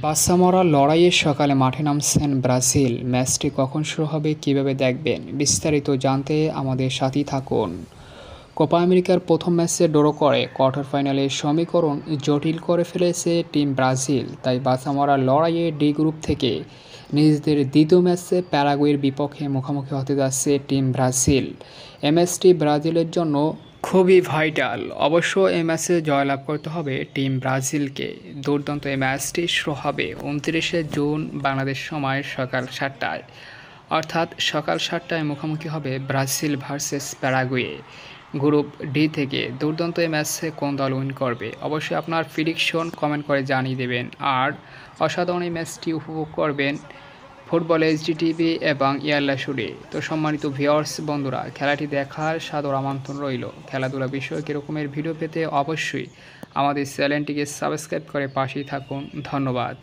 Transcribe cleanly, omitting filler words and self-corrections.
বাচ্চা মরার লড়াইয়ে সকালে মাঠে নামছেন ব্রাজিল। ম্যাচটি কখন শুরু হবে, কিভাবে দেখবেন, বিস্তারিত জানতে আমাদের সাথেই থাকুন। কোপা আমেরিকার প্রথম ম্যাচে ড্র করে কোয়ার্টার ফাইনালের সমীকরণ জটিল করে ফেলেছে টিম ব্রাজিল। তাই বাচ্চা মরার লড়াইয়ে ডি গ্রুপ থেকে নিজেদের দ্বিতীয় ম্যাচে প্যারাগুয়ের বিপক্ষে মুখোমুখি হতে যাচ্ছে টিম ব্রাজিল। এই ম্যাচটি ব্রাজিলের জন্য খুবই ভাইটাল। অবশ্য এই ম্যাচে জয়লাভ করতে হবে টিম ব্রাজিলকে। দুর্দান্ত এই ম্যাচটি শুরু হবে 29শে জুন বাংলাদেশ সময় সকাল 7টায়। অর্থাৎ সকাল 7টায় মুখোমুখি হবে Brazil versus Paraguay. Group D থেকে দুর্দান্ত এই ম্যাচে কোন দল উইন করবে, অবশ্যই আপনার প্রেডিকশন কমেন্ট করে জানিয়ে দেবেন। আর অসাধারণ এই ম্যাচটি উপভোগ করবেন ফুটবল এইচডি টিভি এবং ইয়াল্লা শুডে। তো সম্মানিত ভিউয়ার্স বন্ধুরা, খেলাটি দেখার সাদর আমন্ত্রণ রইল। খেলাধুলা বিষয়ক এরকমের ভিডিও পেতে অবশ্যই আমাদের চ্যানেলটিকে সাবস্ক্রাইব করে পাশেই থাকুন। ধন্যবাদ।